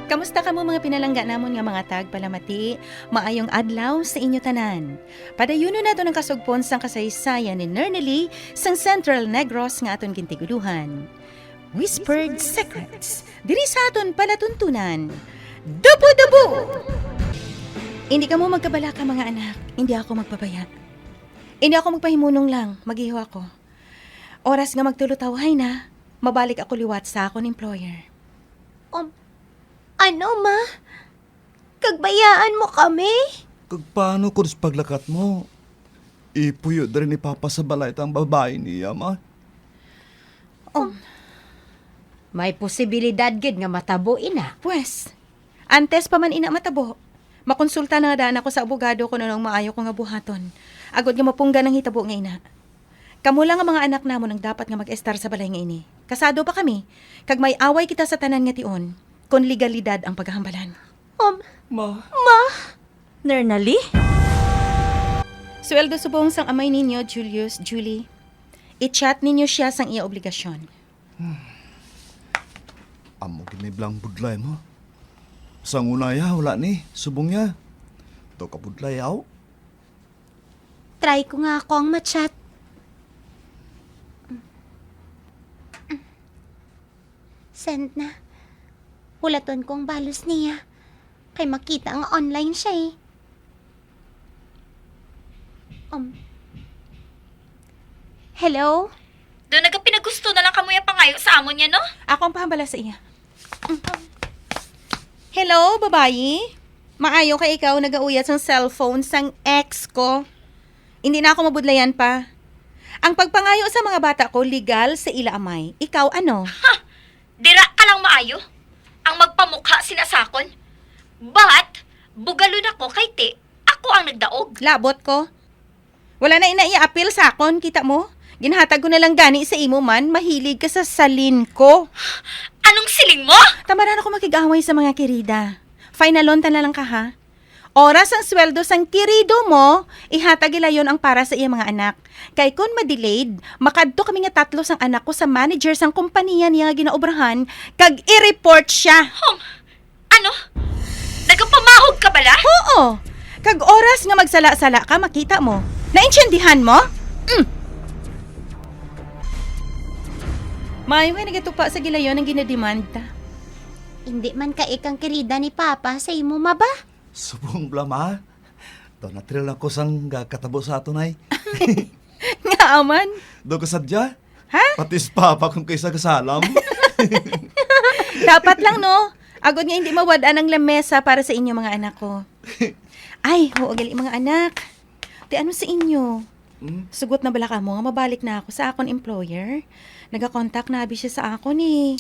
Kamusta ka mo mga pinalangga namon nga mga tagpalamati? Maayong adlaw sa inyo tanan. Padayuno nato ng kasugpon sang kasaysayan ni Nernely sang Central Negros nga aton gintiguluhan. Whispered Secrets. Diri sa aton palatuntunan. Dubu-dubu! Hindi ka mo magkabala ka mga anak. Hindi ako magpabaya. Hindi ako magpahimunong lang. Magiho ako. Oras nga magtulutaw-hay na, mabalik ako liwat sa akong employer. Ano, ma? Kagbayaan mo kami? Kag paano kung paglakat mo? Ipuyo rin ni Papa sa balay ang babae niya, ma. May posibilidad gid nga matabo ina. Pwes, antes pa man ina matabo. Makonsulta na nga daan ako sa abogado ko nung maayo ko nga buhaton. Agod nga mapungga ng hitabo nga ina. Kamu lang ang mga anak namon ang dapat nga mag-estar sa balay nga ini. Kasado pa kami. Kag may away kita sa tanan nga tion, kon legalidad ang paghahambalan. Ma. Nernally? Sweldo subong sang amay ninyo, Julius, Julie. I-chat ninyo siya sang iya obligasyon. Amo giniblang budlay mo. Sang unaya, wala ni. Subong niya. To ka budlay aw. Try ko nga ako ang machat. Send na. Hulaton kong balos niya. Kay makita nga online siya eh. Hello? Doon nagpinagusto na lang kamuya pangayo sa amon niya, no? Ako ang pahambala sa iya. Hello, babayi? Maayo ka ikaw nagauyat sang cellphone sang ex ko. Hindi na ako mabudlayan pa. Ang pagpangayo sa mga bata ko legal sa ila amay. Ikaw ano? Dira ka lang maayo. Ang magpamukha sinasakon. But, bugalon ako kay Te. Ako ang nagdaog. Labot ko. Wala na ina-appeal sa akon, kita mo? Ginhatag ko na lang gani sa imo man, mahilig ka sa salin ko. Anong siling mo? Tama na ako makig-away sa mga kirida. Finalon ta na lang ka ha. Oras ang sweldo sang kirido mo, ihatag ila yon ang para sa iya mga anak. Kay kun ma-delayed, makadto kami nga tatlo sang anak ko sa manager sang kompanya niya nga ginaobrahan, kag i-report siya. Ano? Nagpamahog ka bala? Oo. Kag oras nga magsala-sala ka, makita mo. Naintindihan mo? Mayo nga nagatupa sa gilayon ang ginademand ta. Hindi man ka ikang kirida ni Papa sa imo ma ba? Subong bla, ma. To natril ako sang katabo sa atonay. Nga aman. Do ka sadya? Ha? Patis Papa kung kaysa kasalam. Dapat lang no. Agod nga hindi mawadaan ang lamesa para sa inyo mga anak ko. Ay, oo gali mga anak. Ti ano sa inyo? Sugot na bala ka mo nga mabalik na ako sa akon employer. Nagakontak na abi siya sa akon eh.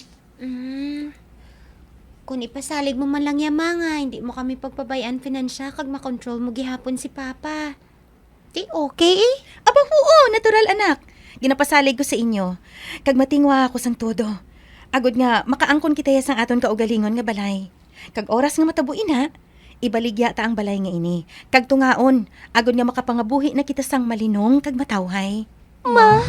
Kung ipasalig mo man lang yamanga, hindi mo kami pagpabayaan finansya kag makontrol mo gihapon si Papa. Di okay eh? Aba oo, natural anak. Ginapasalig ko sa inyo. Kag matingwa ako sang todo. Agod nga, makaangkon kita sang aton kaugalingon nga balay. Kag oras nga matabuin ha, ibaligya ta ang balay nga ini. Kag tungaon, agod nga makapangabuhi na kita sang malinong kag matawhay. Ma?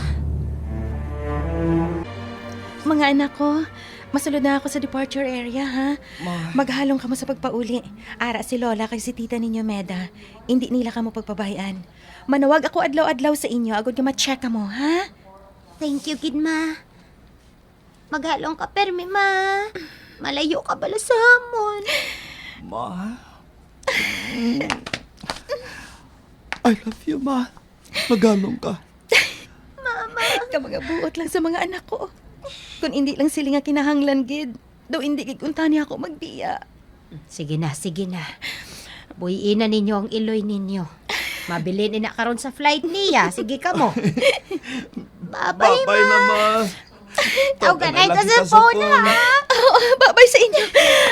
Mga anak ko, masulod na ako sa departure area ha. Ma. Maghalong ka mo sa pagpauli. Ara si Lola kay si tita ninyo Meda. Hindi nila ka mo pagpabayaan. Manawag ako adlaw-adlaw sa inyo, agod nga ma-check ka mo ha. Thank you, kid ma. Maghalong ka permi, ma. Malayo ka bala sa hamon. Ma. I love you, ma. Magalong ka. Kamagabuot lang sa mga anak ko. Kung hindi lang sila nga kinahanglan, gid. Daw hindi gikunta niya ako magbiya. Sige na, sige na. Buhiin na ninyo ang iloy ninyo. Mabilin ina karon sa flight niya. Sige ka mo. Bye-bye, Bye na, ma. Tawganay ka Lagi sa phone, ha? Oo, babay sa inyo.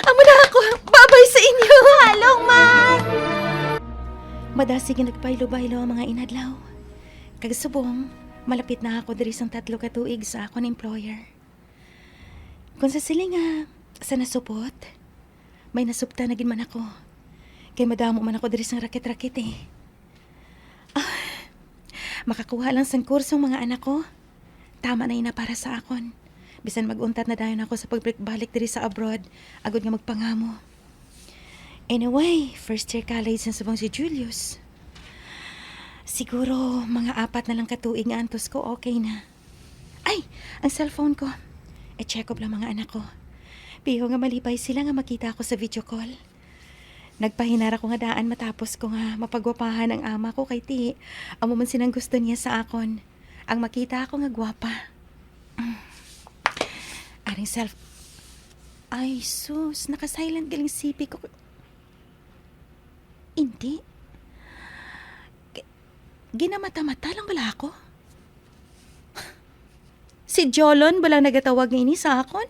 Amo na ako. Babay sa inyo. Halong, ma. Madasig nga nagbaylo-baylo ang mga inadlaw. Kagasubong, malapit na ako diri sang 3 ka tuig sa akon employer. Kung sa sila nga, sa nasupot, may nasupta na gid man ako. Kay madamo man ako diri sang rakit-rakit eh. Makakuha lang sang kursong mga anak ko. Tama na yun na para sa akon. Bisan maguntat na dayon ako sa pagbalik diri sa abroad. Agod nga magpangamo. Anyway, first year college na subong si Julius. Siguro mga 4 na lang katuig nga antos ko, okay na. Ay, ang cellphone ko. E-check up lang mga anak ko. Piho nga malipay sila nga makita ako sa video call. Nagpahinara ko nga daan matapos ko nga mapagwapahan ang ama ko kay Ti. Amo man sinang gusto niya sa akon. Ang makita ako nga gwapa. Aring self... Ay, sus. Naka-silent galing sipi ko. Hindi. Ginamata-mata lang bala ako. Si Jolon balang nagatawag nga ini sa akon?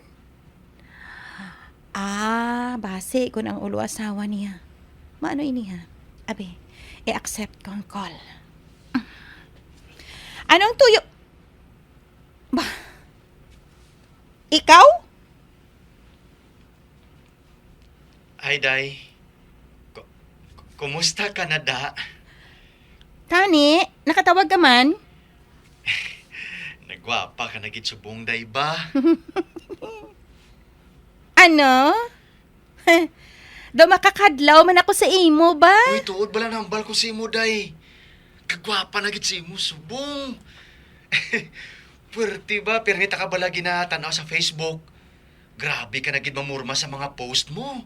Base kung ang ulo asawa niya. Maano ini ha? Abi, i-accept ko ang call. Anong tuyo? Bah, ikaw? Ay, Day. Kumusta ka na, da? Tani, nakatawag ka man? Nagwapa ka na gitsubong, Day ba? Ano? Do makakadlaw man ako sa imo ba? Uy, tuod bala nambal ko si mo, Day. Kagwapa na git si mo, subong. Puwerte ba? Pernita ka bala ginatanaw sa Facebook. Grabe ka na gid mamurma sa mga post mo.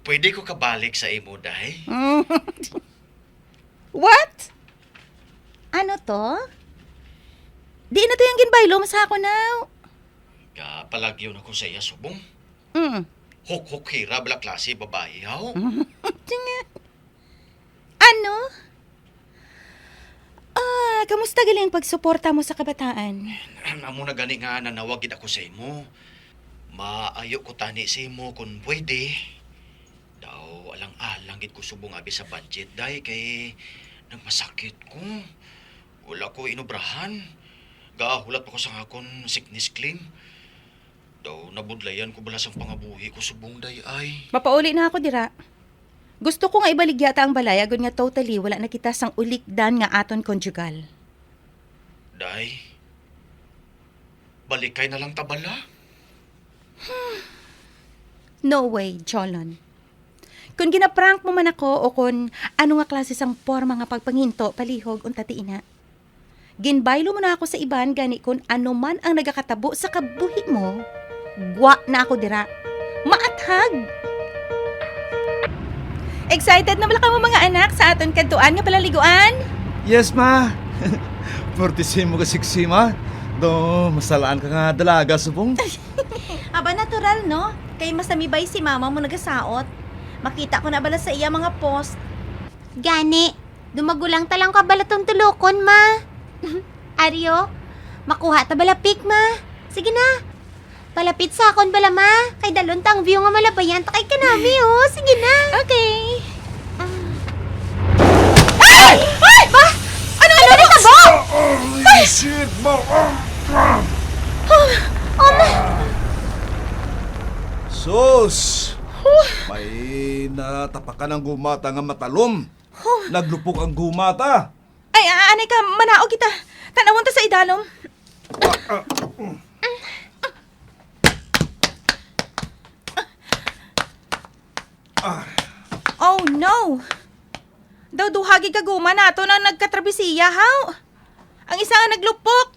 Pwede ko kabalik sa imo, Day? What? Ano to? Di na to yung ginbaylo mo sa ako now. Kapalagyo na ko sa iya, subong. Hok-hok hira, bala klase, babae, haw? Ano? Kamusta galing pagsuporta mo sa kabataan? Amo na gani nga nanawagid ako sa imo. Maayo ko tani sa imo kung pwede. Daw, alang-alang gid ko subong abi sa budget, Day, kay nagmasakit ko. Wala ko inubrahan. Gahulat pa ko sa akon sickness claim. Daw, nabudlayan ko balas ang pangabuhi ko subong, Day, ay. Mapauli na ako dira. Gusto ko nga ibalig yata ang balay, agad nga totally wala na kita sang ulikdan nga aton konjugal. Day, balikay na lang tabala. No way, Jolon. Kung ginaprank mo man ako o kung ano nga klase sang forma nga pagpanginto, palihog, unta tiina. Ginbaylo mo na ako sa iban, gani kung ano man ang nagakatabo sa kabuhi mo, gwa na ako dira. Maathag! Excited na bala ka mo mga anak sa aton kantuan nga palaliguan? Yes, ma. Fortisimo ka siksima. Do, masalaan ka nga dalaga, subong. Aba natural no? Kay masamibay si mama mo nagasaot. Makita ko na bala sa iya mga post. Gani, dumagulang talang kabalatong tulokon, ma. Aryo, makuha ta bala pic, ma. Sige na. Palapit sa akon bala, ma. Kay dalon tang view nga malabayan ta kay kanami, oh. Sige na. Okay. Ay! Ay! Ba? Ano na tabo? Holy shit, mo. Sus! May natapakan ng gumata nga matalom. Naglupok ang gumata. Ay, anay ka, manao kita. Tanawon ta sa idalom. Oh no! Daw duhagi ka guma nato na nagkatrabisiya, haw. Ang isa nga naglupok.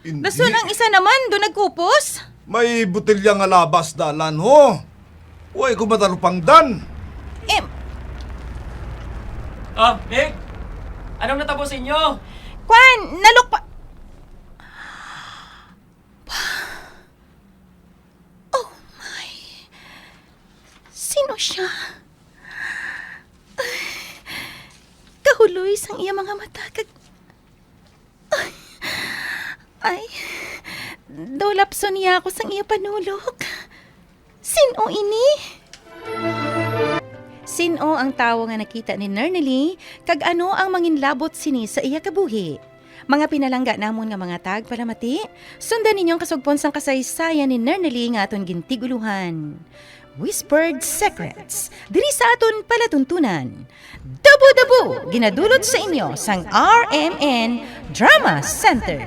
Hindi. Dasun ang isa naman, do nagkupos. May butilya nga labas dalan, ho. Uy, kumatarupang dan. Eh, Oh, Nick! Anong natapos inyo? Kwan, nalukpa... Oh my... Sino siya? Kahuloy sang iya mga mata. Ay... Dolapso niya ako sang iya panulok. Sino ini? Sino ang tawo nga nakita ni Nernely, kag ano ang manginlabot sini sa iya kabuhi? Mga pinalangga namon nga mga tag palamati, sundan ninyong kasugpon sang kasaysayan ni Nernely nga aton gintiguluhan. Whispered Secrets, diri sa aton palatuntunan. Dabo-dabo, ginadulot sa inyo sang RMN Drama Center.